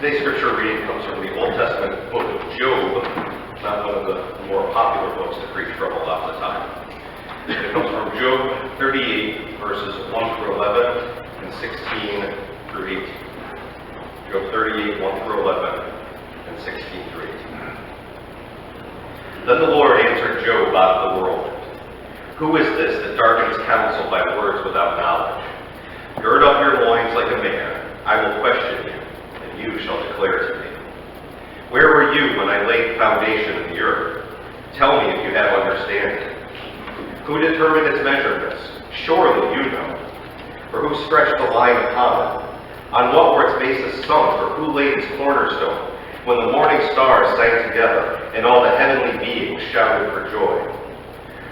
Today's scripture reading comes from the Old Testament book of Job, not one of the more popular books that preach from a lot of the time. It comes from Job 38, verses 1 through 11, and 16 through 18. Job 38, 1 through 11, and 16 through 18. Then the Lord answered Job out of the whirlwind. Who is this that darkens counsel by words without knowledge? Gird up your loins like a man. I will question you, and you shall declare to me. Where were you when I laid the foundation of the earth? Tell me if you have understanding. Who determined its measurements? Surely you know. Or who stretched the line upon it? On what were its bases sunk, or who laid its cornerstone? When the morning stars sang together, and all the heavenly beings shouted for joy.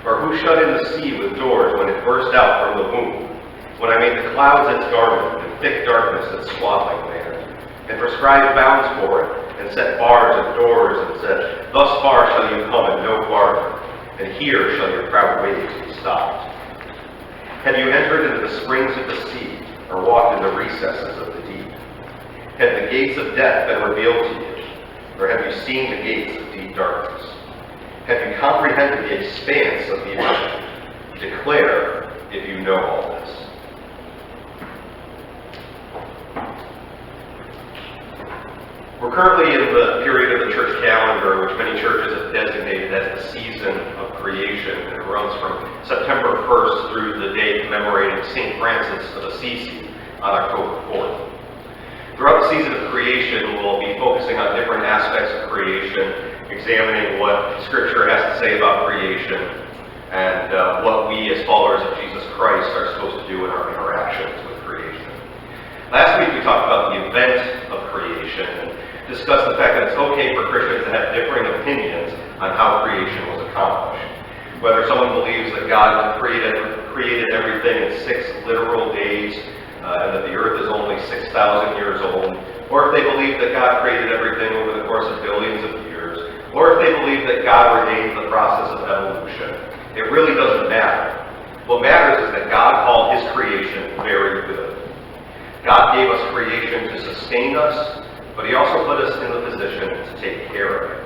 Or who shut in the sea with doors when it burst out from the womb? When I made the clouds its garment, and thick darkness its swaddling band, and prescribed bounds for it, and set bars and doors, and said, Thus far shall you come and no farther, and here shall your proud waves be stopped. Have you entered into the springs of the sea, or walked in the recesses of the deep? Have the gates of death been revealed to you, or have you seen the gates of deep darkness? Have you comprehended the expanse of the earth? Declare if you know all this. We're currently in the period of the church calendar, which many churches have designated as the season of creation, and it runs from September 1st through the day commemorating St. Francis of Assisi on October 4th. Throughout the season of creation, we'll be focusing on different aspects of creation, examining what Scripture has to say about creation, and what we as followers of Jesus Christ are supposed to do in our interactions with creation. Last week we talked about the event of creation and discussed the fact that it's okay for Christians to have differing opinions on how creation was accomplished. Whether someone believes that God created everything in 6 literal days, and that the earth is only 6,000 years old, or if they believe that God created everything over the course of billions of years, or if they believe that God ordained the process of evolution. It really doesn't matter. What matters is that God called his creation very good. God gave us creation to sustain us, but he also put us in the position to take care of it.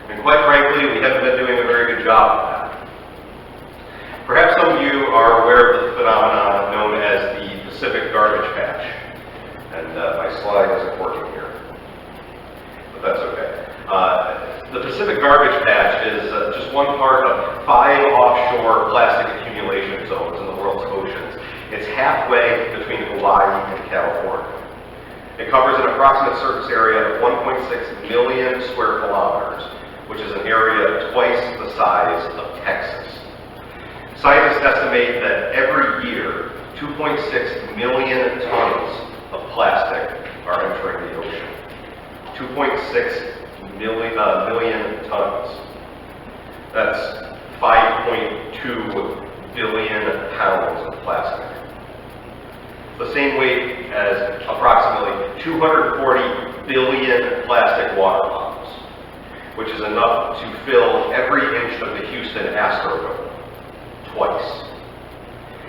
And quite frankly, we haven't been doing a very good job of that. Perhaps some of you are aware of the phenomenon known as the Pacific Garbage Patch. And my slide isn't working here, but that's okay. The Pacific Garbage Patch is just one part of 5 offshore plastic accumulation zones in the world's oceans. It's halfway between Hawaii and California. It covers an approximate surface area of 1.6 million square kilometers, which is an area twice the size of Texas. Scientists estimate that every year, 2.6 million tons of plastic are entering the ocean. 2.6 million tons. That's 5.2 billion pounds of plastic. The same weight as approximately 240 billion plastic water bottles, which is enough to fill every inch of the Houston Astrodome twice.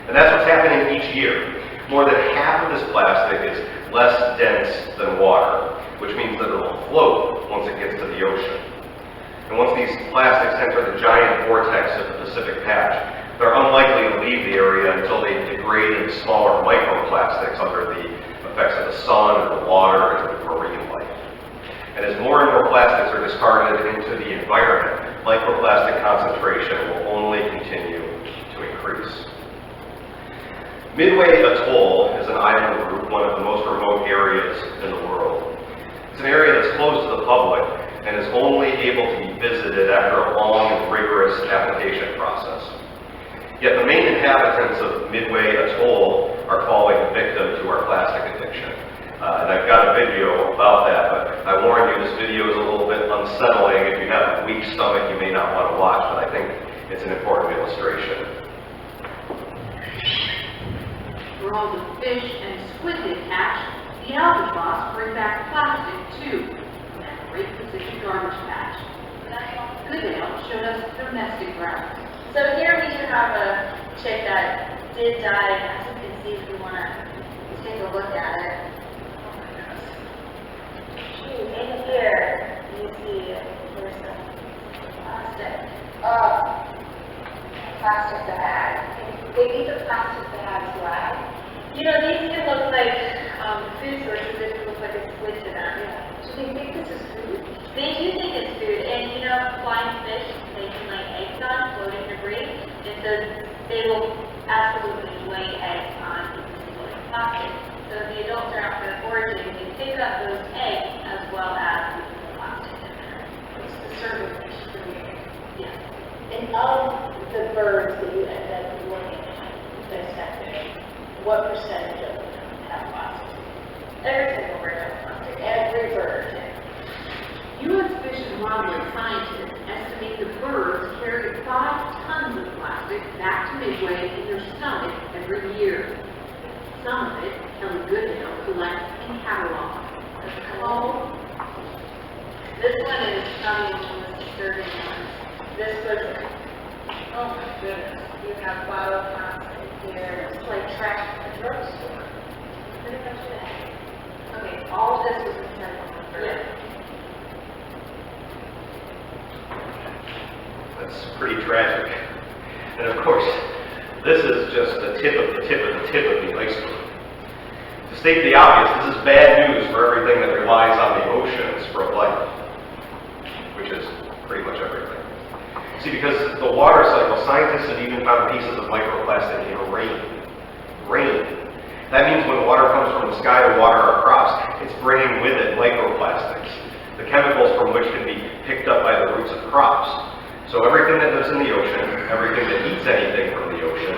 And that's what's happening each year. More than half of this plastic is less dense than water, which means that it will float once it gets to the ocean. And once these plastics enter the giant vortex of the Pacific Patch, they're unlikely to leave the area until they degrade into smaller microplastics under the effects of the sun and the water and marine life. And as more and more plastics are discarded into the environment, microplastic concentration will only continue to increase. Midway Atoll is an island group, one of the most remote areas in the world. It's an area that's closed to the public and is only able to be visited after a long and rigorous application process. Yet the main inhabitants of Midway Atoll are falling victim to our plastic addiction. And I've got a video about that, but I warn you, this video is a little bit unsettling. If you have a weak stomach, you may not want to watch, but I think it's an important illustration. Where all the fish and squid they catch, the albatross bring back plastic too, from that great Pacific Garbage Patch. Goodale showed us domestic grounds. So here we do have a chick that did die, as you can see if you want to take a look at it. fish, or does it look like a squid to them? Do they think this is food? They do think it's food, and you know, flying fish, they can lay eggs on floating debris, and so they will absolutely lay eggs on pieces of floating plastic. So if the adults are out for foraging, they pick up those eggs as well as pieces of plastic in there. It's the serving fish for the egg. Yes. And of the birds that you end up looking at, dissecting, what percentage of them have plastic? Every single bird has plastic. Every bird. U.S. Fish and Wildlife scientists estimate the birds carry 5 tons of plastic back to Midway in their stomach every year. Some of it, Kelly Goodale collects and catalogs. This one is coming from the disturbing ones. This was, oh my goodness, you have bioplastic here. It's like trash at the drugstore. Pretty much that. Okay, all of this was recycled from birds. Yeah. That's pretty tragic. And of course, this is just the tip of the tip of the tip of the iceberg. To state the obvious, this is bad news for everything that relies on the oceans for life, which is pretty much everything. See, because the water cycle, scientists have even found pieces of microplastic in rain. Rain. That means when water comes from the sky to water our crops, it's bringing with it microplastics, the chemicals from which can be picked up by the roots of crops. So everything that lives in the ocean, everything that eats anything from the ocean,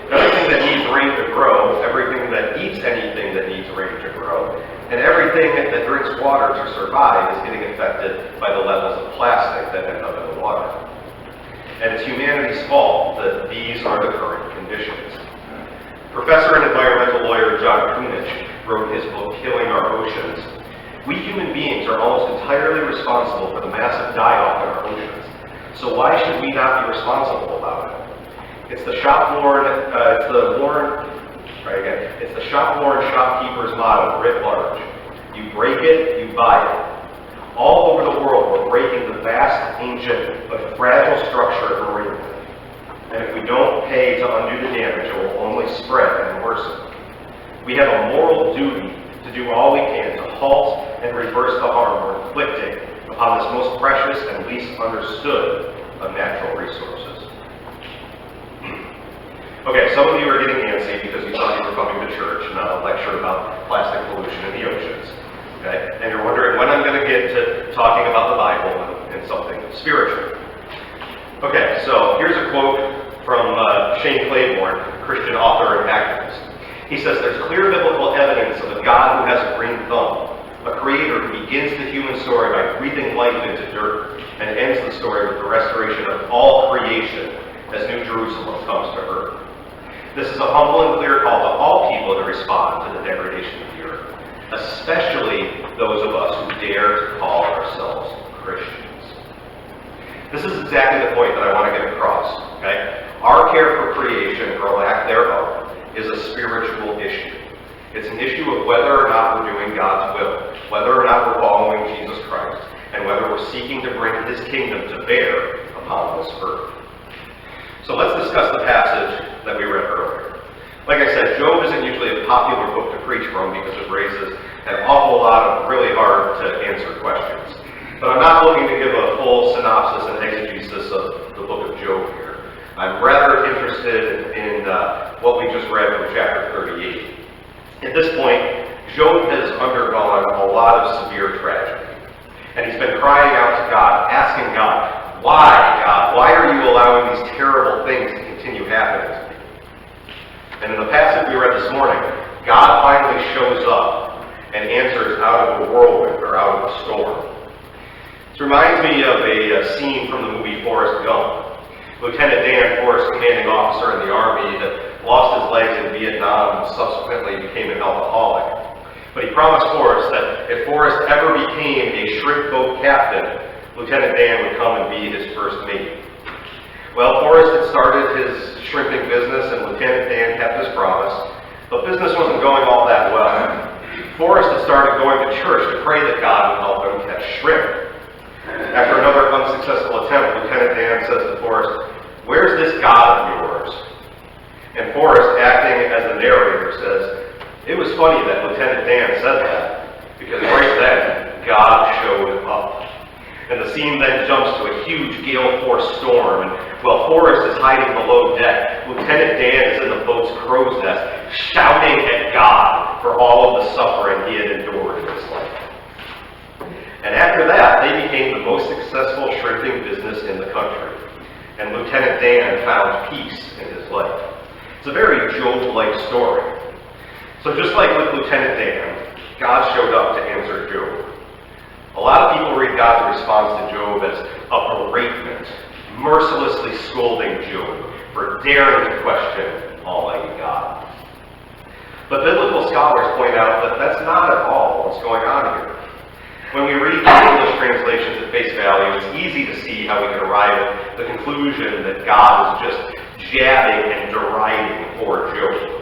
everything that needs rain to grow, everything that eats anything that needs rain to grow, and everything that drinks water to survive is getting affected by the levels of plastic that end up in the water. And it's humanity's fault that these are the current conditions. Professor and environmental lawyer John Kunich wrote his book, Killing Our Oceans. We human beings are almost entirely responsible for the massive die-off in our oceans. So why should we not be responsible about it? It's the shopworn shopkeeper's motto, writ large. You break it, you buy it. All over the world, we're breaking the vast, ancient, but fragile structure of marine life. And if we don't pay to undo the damage, it will only spread and worsen. We have a moral duty to do all we can to halt and reverse the harm we're inflicting upon this most precious and least understood of natural resources. Okay, some of you are getting antsy because you thought you were coming to church and a lecture about plastic pollution in the oceans. Okay, and you're wondering when I'm going to get to talking about the Bible and something spiritual. Okay, so here's a quote from Shane Claiborne, Christian author and activist. He says, "There's clear biblical evidence of a God who has a green thumb, a creator who begins the human story by breathing life into dirt and ends the story with the restoration of all creation as New Jerusalem comes to earth. This is a humble and clear call to all people to respond to the degradation of the earth, especially those of us who dare to call ourselves Christians." This is exactly the point that I want to get across. Okay? Our care for creation, or lack thereof, is a spiritual issue. It's an issue of whether or not we're doing God's will, whether or not we're following Jesus Christ, and whether we're seeking to bring His kingdom to bear upon this earth. So let's discuss the passage that we read earlier. Like I said, Job isn't usually a popular book to preach from because it raises an awful lot of really hard to answer questions. But I'm not looking to give a full synopsis and exegesis of the book of Job here. I'm rather interested in what we just read from chapter 38. At this point, Job has undergone a lot of severe tragedy. And he's been crying out to God, asking God, "Why, God? Why are you allowing these terrible things to continue happening to me?" And in the passage we read this morning, God finally shows up and answers out of a whirlwind or out of a storm. This reminds me of a scene from the movie Forrest Gump. Lieutenant Dan, Forrest's commanding officer in the Army that lost his legs in Vietnam and subsequently became an alcoholic. But he promised Forrest that if Forrest ever became a shrimp boat captain, Lieutenant Dan would come and be his first mate. Well, Forrest had started his shrimping business and Lieutenant Dan kept his promise, but business wasn't going all that well. Forrest had started going to church to pray that God would help him catch shrimp. After another unsuccessful attempt, Lieutenant Dan says to Forrest, "Where's this God of yours?" And Forrest, acting as the narrator, says, It was funny that Lieutenant Dan said that, because right then, God showed up. And the scene then jumps to a huge gale force storm, and while Forrest is hiding below deck, Lieutenant Dan is in the boat's crow's nest, shouting at God for all of the suffering he had endured in his life. And after that, they became the most successful shrimping business in the country, and Lieutenant Dan found peace in his life. It's a very Job-like story. So just like with Lieutenant Dan, God showed up to answer Job. A lot of people read God's response to Job as a beratement, mercilessly scolding Job for daring to question Almighty God. But biblical scholars point out that that's not at all what's going on here. When we read the English translations at face value, it's easy to see how we can arrive at the conclusion that God is just jabbing and deriding poor Job.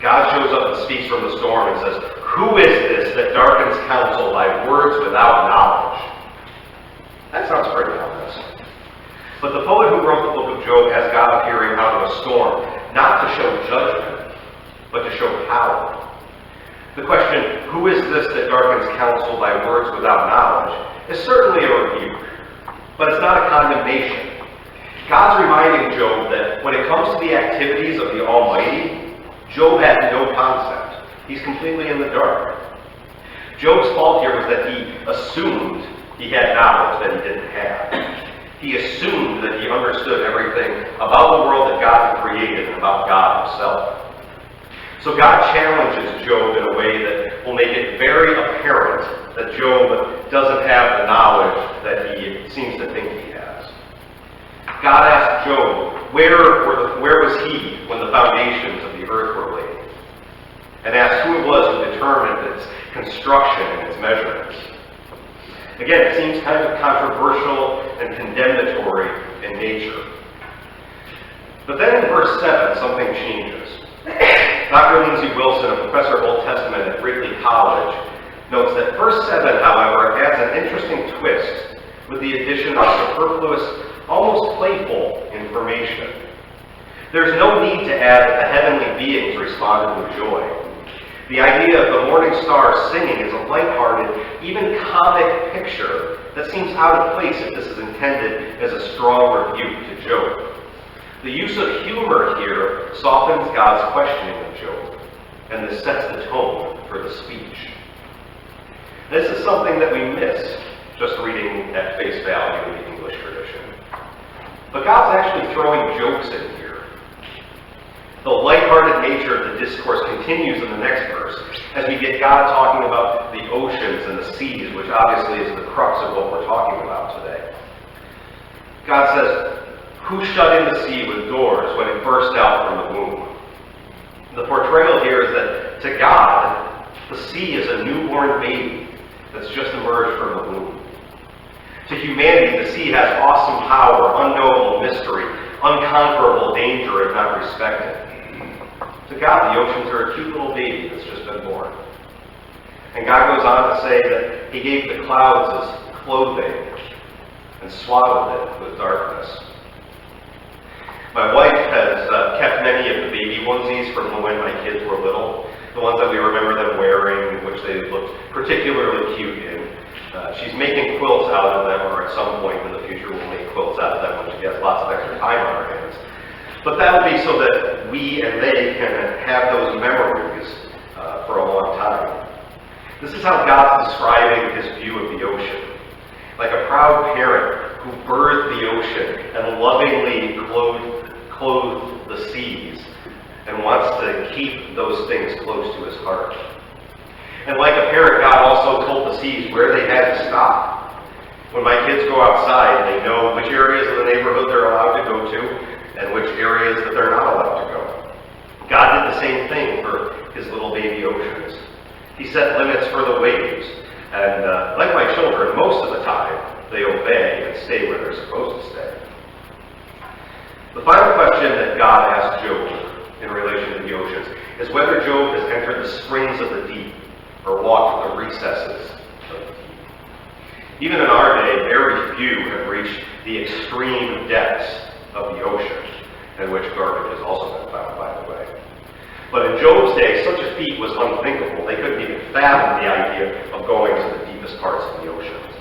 God shows up and speaks from the storm and says, "Who is this that darkens counsel by words without knowledge?" That sounds pretty ominous. But the poet who wrote the book of Job has God appearing out of a storm, not to show judgment, but to show power. The question, "Who is this that darkens counsel by words without knowledge?" is certainly a rebuke, but it's not a condemnation. God's reminding Job that when it comes to the activities of the Almighty, Job had no concept. He's completely in the dark. Job's fault here was that he assumed he had knowledge that he didn't have. He assumed that he understood everything about the world that God had created and about God himself. So God challenges Job in a way that will make it very apparent that Job doesn't have the knowledge that he seems to think he has. God asked Job, where was he when the foundations of the earth were laid? And asked who it was who determined its construction and its measurements. Again, it seems kind of controversial and condemnatory in nature. But then in verse 7, something changes. Dr. Lindsay Wilson, a professor of Old Testament at Ridley College, notes that verse 7, however, adds an interesting twist with the addition of superfluous, almost playful information. There's no need to add that the heavenly beings responded with joy. The idea of the morning star singing is a lighthearted, even comic picture that seems out of place if this is intended as a strong rebuke to Job. The use of humor here softens God's questioning of Job, and this sets the tone for the speech. This is something that we miss just reading at face value in the English tradition. But God's actually throwing jokes in here. The lighthearted nature of the discourse continues in the next verse, as we get God talking about the oceans and the seas, which obviously is the crux of what we're talking about today. God says, "Who shut in the sea with doors when it burst out from the womb?" The portrayal here is that to God, the sea is a newborn baby that's just emerged from the womb. To humanity, the sea has awesome power, unknowable mystery, unconquerable danger if not respected. To God, the oceans are a cute little baby that's just been born. And God goes on to say that he gave the clouds as clothing and swaddled it with darkness. My wife has kept many of the baby onesies from when my kids were little, the ones that we remember them wearing, which they looked particularly cute in. She's making quilts out of them, or at some point in the future we'll make quilts out of them when she has lots of extra time on her hands. But that'll be so that we and they can have those memories for a long time. This is how God's describing his view of the ocean. Like a proud parent who birthed the ocean and lovingly clothed the seas and wants to keep those things close to his heart. And like a parent, God also told the seas where they had to stop. When my kids go outside, they know which areas of the neighborhood they're allowed to go to and which areas that they're not allowed to go. God did the same thing for his little baby oceans. He set limits for the waves, and like my children, most of the time, they obey and stay where they're supposed to stay. The final question that God asked Job in relation to the oceans is whether Job has entered the springs of the deep or walked the recesses of the deep. Even in our day, very few have reached the extreme depths of the ocean, in which garbage has also been found, by the way. But in Job's day, such a feat was unthinkable. They couldn't even fathom the idea of going to the deepest parts of the oceans.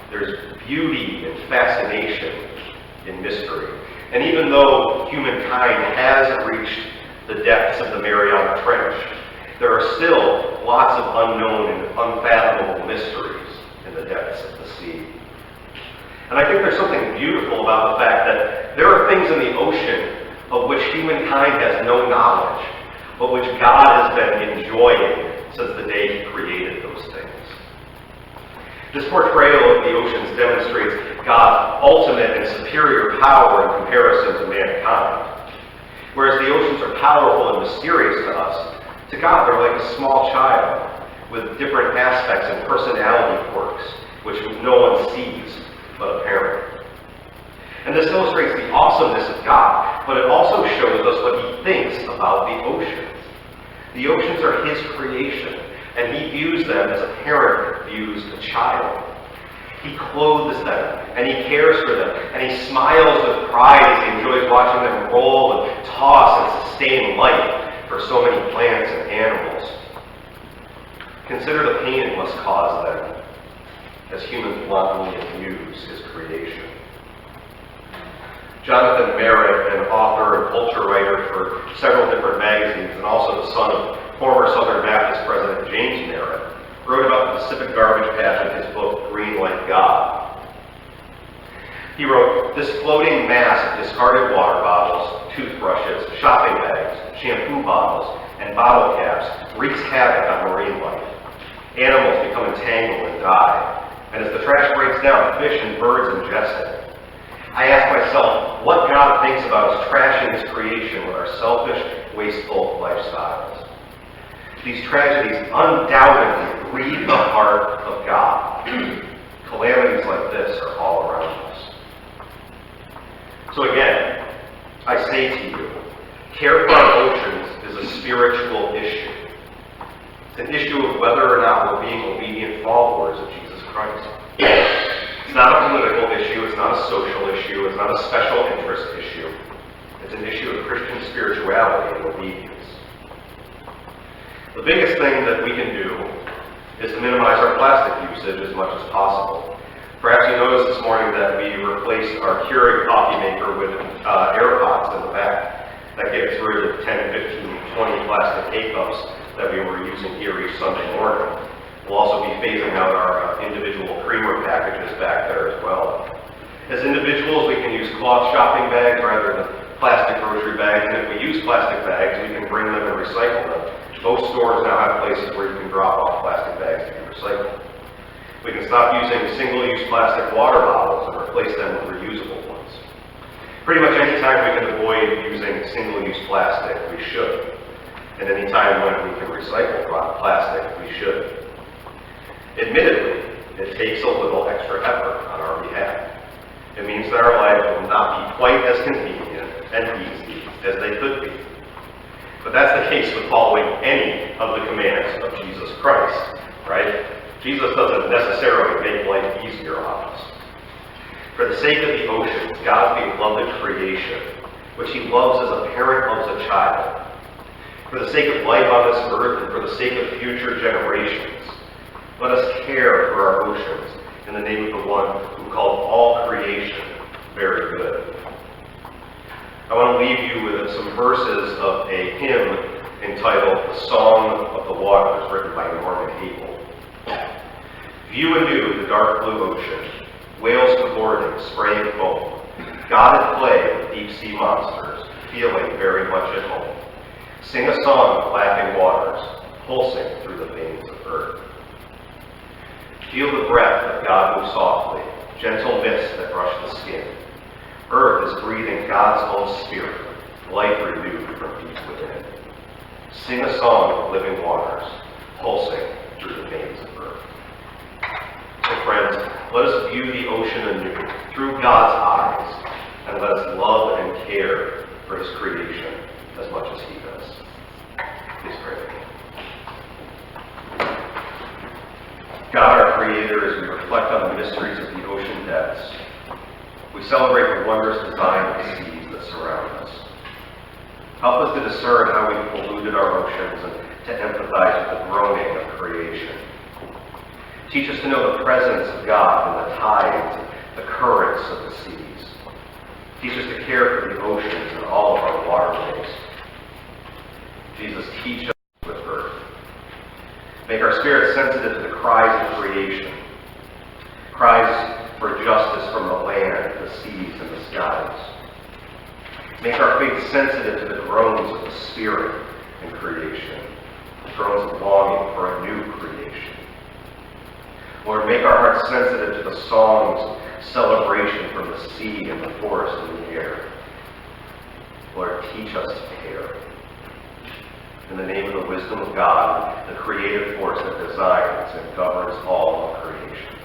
There's beauty and fascination in mystery. And even though humankind hasn't reached the depths of the Mariana Trench, there are still lots of unknown and unfathomable mysteries in the depths of the sea. And I think there's something beautiful about the fact that there are things in the ocean of which humankind has no knowledge, but which God has been enjoying since the day He created those things. This portrayal of the oceans demonstrates God's ultimate and superior power in comparison to mankind. Whereas the oceans are powerful and mysterious to us, to God they're like a small child with different aspects and personality quirks, which no one sees but a parent. And this illustrates the awesomeness of God, but it also shows us what He thinks about the oceans. The oceans are His creation, and He views them as a parent views a child. He clothes them, and He cares for them, and He smiles with pride as He enjoys watching them roll and toss and sustain life for so many plants and animals. Consider the pain it must cause them as humans bluntly abuse His creation. Jonathan Merritt, an author and culture writer for several different magazines, and also the son of former Southern Baptist President James Merritt, wrote about the Pacific garbage patch in his book, Green Like God. He wrote, "This floating mass of discarded water bottles, toothbrushes, shopping bags, shampoo bottles, and bottle caps wreaks havoc on marine life. Animals become entangled and die, and as the trash breaks down, fish and birds ingest it. I ask myself what God thinks about us trashing His creation with our selfish, wasteful lifestyles. These tragedies undoubtedly grieve the heart of God. Calamities like this are all around us. So again, I say to you, care for our oceans is a spiritual issue. It's an issue of whether or not we're being obedient followers of Jesus Christ. It's not a political issue, it's not a social issue, it's not a special interest issue. It's an issue of Christian spirituality and obedience. The biggest thing that we can do is to minimize our plastic usage as much as possible. Perhaps you noticed this morning that we replaced our Keurig coffee maker with air pots in the back. That gets rid of 10, 15, 20 plastic K-cups that we were using here each Sunday morning. We'll also be phasing out our individual creamer packages back there as well. As individuals, we can use cloth shopping bags rather than plastic grocery bags, and if we use plastic bags, we can bring them and recycle them. Most stores now have places where you can drop off plastic bags to be recycled. We can stop using single-use plastic water bottles and replace them with reusable ones. Pretty much any time we can avoid using single-use plastic, we should. And any time when we can recycle plastic, we should. Admittedly, it takes a little extra effort on our behalf. It means that our lives will not be quite as convenient and easy as they could be. But that's the case with following any of the commands of Jesus Christ, right? Jesus doesn't necessarily make life easier on us. For the sake of the oceans, God's beloved creation, which He loves as a parent loves a child, for the sake of life on this earth and for the sake of future generations, let us care for our oceans in the name of the one who called all creation very good. I want to leave you with some verses of a hymn entitled The Song of the Waters, written by Norman Abel. View anew the dark blue ocean, whales cavorting, spray and foam, God at play with deep sea monsters, feeling very much at home. Sing a song of laughing waters, pulsing through the veins of earth. Feel the breath of God move softly, gentle mists that brush the skin. Earth is breathing God's own spirit, life renewed from deep within. Sing a song of living waters, pulsing through the veins of earth. So friends, let us view the ocean anew through God's eyes, and let us love and care for His creation as much as He does. Please pray with me. God, our Creator, as we reflect on the mysteries of the ocean depths, we celebrate the wondrous design of the seas that surround us. Help us to discern how we've polluted our oceans and to empathize with the groaning of creation. Teach us to know the presence of God in the tides and the currents of the seas. Teach us to care for the oceans and all of our waterways. Jesus, teach us with earth. Make our spirits sensitive to the cries of creation, cries for justice from the land, the seas, and the skies. Make our faith sensitive to the groans of the Spirit in creation, the groans of longing for a new creation. Lord, make our hearts sensitive to the songs of celebration from the sea and the forest and the air. Lord, teach us to care. In the name of the wisdom of God, the creative force that designs and governs all of creation.